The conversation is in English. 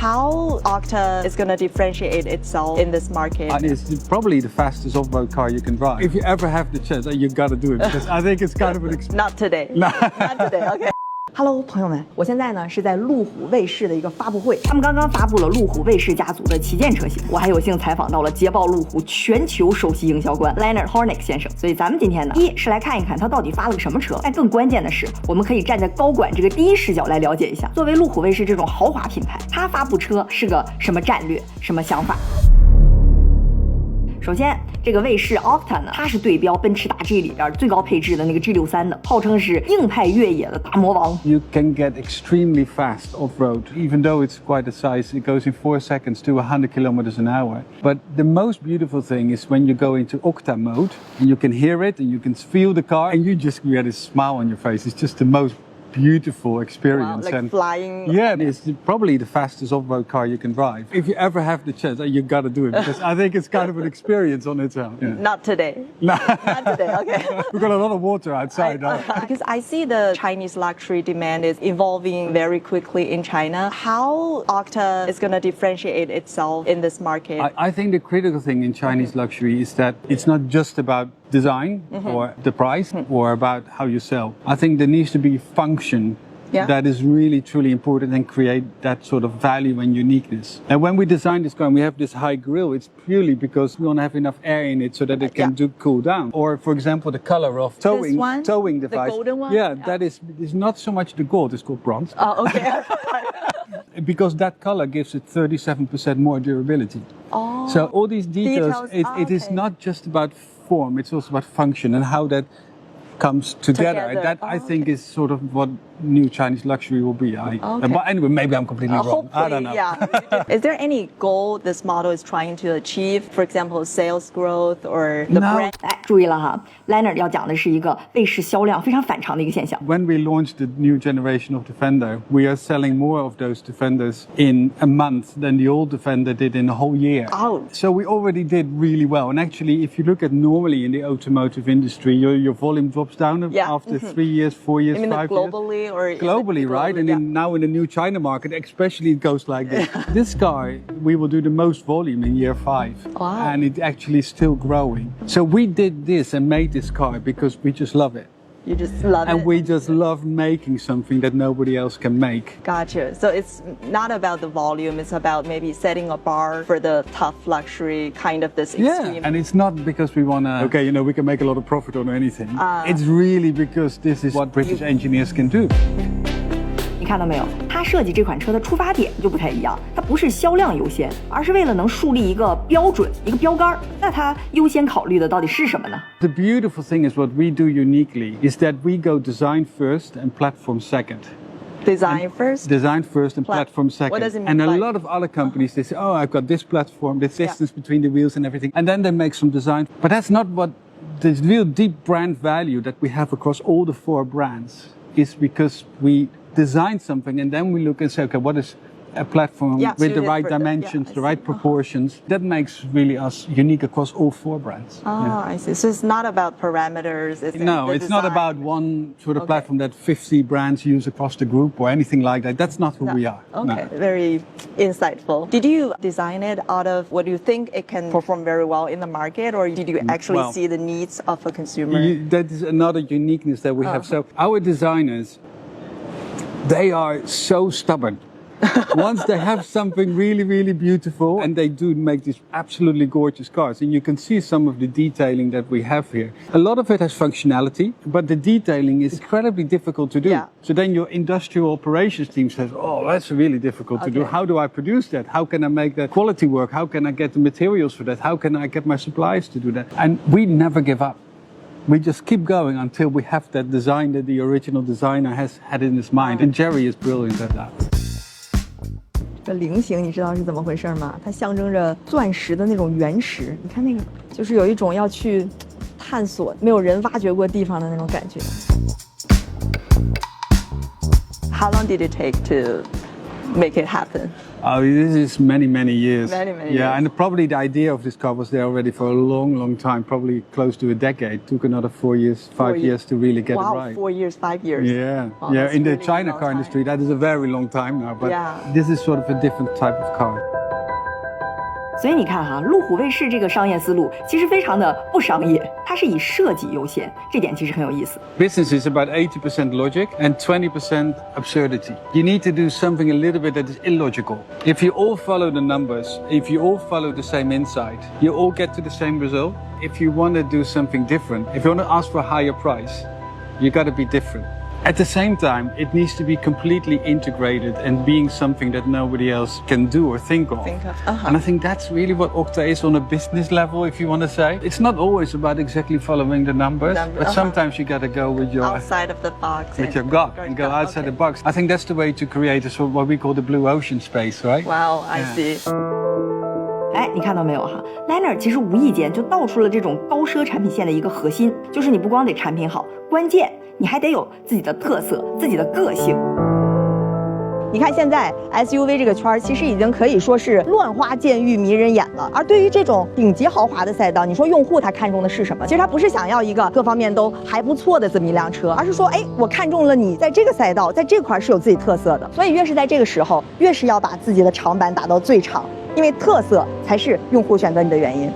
how Octa is going to differentiate itself in this market? And it's probably the fastest off-road car you can drive. If you ever have the chance, you got to do it because I think it's kind of an experience. Not today. Not today. Okay.Hello， 朋友们，我现在呢是在路虎卫士的一个发布会，他们刚刚发布了路虎卫士家族的旗舰车型，我还有幸采访到了捷豹路虎全球首席营销官 Leonard Hornick 先生，所以咱们今天呢，一是来看一看他到底发了个什么车，但更关键的是，我们可以站在高管这个第一视角来了解一下，作为路虎卫士这种豪华品牌，它发布车是个什么战略，什么想法。首先，这个卫士 Octa 呢，它是对标奔驰大 G 里边最高配置的那个 G63的，号称是硬派越野的大魔王。You can get extremely fast off-road, even though it's quite a size. It goes in 4 seconds to 100 kilometers an hour. But the most beautiful thing is when you go into Octa mode, and you can hear it, and you can feel the car, and you just get a smile on your face. It's just the most beautiful experience. Wow, like and flying. Yeah, it's probably the fastest off-road car you can drive. If you ever have the chance, you got to do it because I think it's kind of an experience on its own. Yeah. Not today. Not today. Okay. We've got a lot of water outside. Because I see the Chinese luxury demand is evolving very quickly in China. How Octa is going to differentiate itself in this market? I think the critical thing in Chinese luxury is that it's not just about design or the price or about how you sell. I think there needs to be function that is really truly important and create that sort of value and uniqueness. And when we design this car and we have this high grille, it's purely because we don't have enough air in it so that it can cool down. Or for example, the color of towing device. The golden one? Yeah, that is not so much the gold, it's called bronze. Oh, okay. Because that color gives it 37% more durability. Oh. So all these details, it is not just about form, it's also about function and how that comes together. That I think is sort of what new Chinese luxury will be. But anyway, maybe I'm completely wrong. I don't know. Yeah. Is there any goal this model is trying to achieve? For example, sales growth or the brand? 哎，注意了哈 ，Leonard 要讲的是一个卫士销量非常反常的一个现象。When we launched the new generation of Defender, we are selling more of those Defenders in a month than the old Defender did in a whole year. Oh. So we already did really well. And actually, if you look at normally in the automotive industry, your volume drops down after 3 years, 4 years, 5 years. Globally or globally, right? And now in the new China market, especially it goes like this. This car, we will do the most volume in year 5. Wow. And it actually is still growing. So we did this and made this car because we just love it. You just love it. And we just love making something that nobody else can make. Gotcha. So it's not about the volume, it's about maybe setting a bar for the tough luxury kind of this extreme. Yeah, and it's not because we want to, we can make a lot of profit on anything. It's really because this is what British engineers can do. 你看到没有？它设计这款车的出发点就不太一样，它不是销量优先，而是为了能树立一个标准、一个标杆。那它优先考虑的到底是什么呢？ The beautiful thing is what we do uniquely is that we go design first and platform second. Design first and platform second. What does it mean? And a lot of other companies, they say, oh, I've got this platform, this distance between the wheels and everything. And then they make some design. But that's not what the real deep brand value that we have across all the 4 brands is, because we design something and then we look and say, okay, what is a platform with the right dimensions, the right proportions? That makes really us unique across all 4 brands. I see. So it's not about parameters. It's not about one sort of platform that 50 brands use across the group or anything like that. That's not who we are. Okay, very insightful. Did you design it out of what you think it can perform very well in the market, or did you actually see the needs of a consumer? That is another uniqueness that we have. So our designers, they are so stubborn. Once they have something really, really beautiful, and they do make these absolutely gorgeous cars, and you can see some of the detailing that we have here. A lot of it has functionality, but the detailing is incredibly difficult to do. Yeah. So then your industrial operations team says, oh, that's really difficult to do. How do I produce that? How can I make that quality work? How can I get the materials for that? How can I get my suppliers to do that? And we never give up. We just keep going until we have that design that the original designer has had in his mind. And Jerry is brilliant at that. 这菱形你知道是怎么回事吗？它象征着钻石的那种原石。你看那个，就是有一种要去探索没有人挖掘过地方的那种感觉。How long did it take to make it happen? Oh, this is many years. Many yeah, years. And probably the idea of this car was there already for a long time, probably close to a decade. Took another 4 years, 5 years to really get it right. 4 years, 5 years. Yeah, wow, yeah. In the really China car industry, that is a very long time now. But this is sort of a different type of car. 所以你看哈，路虎卫士这个商业思路其实非常的不商业，它是以设计优先，这点其实很有意思。Business is about 80% logic and 20% absurdity. You need to do something a little bit that is illogical. If you all follow the numbers, if you all follow the same insight, you all get to the same result. If you want to do something different, if you want to ask for a higher price, you got to be different. At the same time, it needs to be completely integrated and being something that nobody else can do or think of. And I think that's really what Okta is on a business level, if you want to say. It's not always about exactly following the numbers, but sometimes you got to go with your outside of the box, with your gut and go outside the box. I think that's the way to create a sort of what we call the blue ocean space, right? Wow, I see. 哎，你看到没有哈 ？Liner 其实无意间就道出了这种高奢产品线的一个核心，就是你不光得产品好，关键你还得有自己的特色、自己的个性。你看现在 SUV 这个圈其实已经可以说是乱花渐欲迷人眼了。而对于这种顶级豪华的赛道，你说用户他看中的是什么？其实他不是想要一个各方面都还不错的这么一辆车，而是说，哎，我看中了你在这个赛道，在这块是有自己特色的。所以越是在这个时候，越是要把自己的长板打到最长，因为特色才是用户选择你的原因。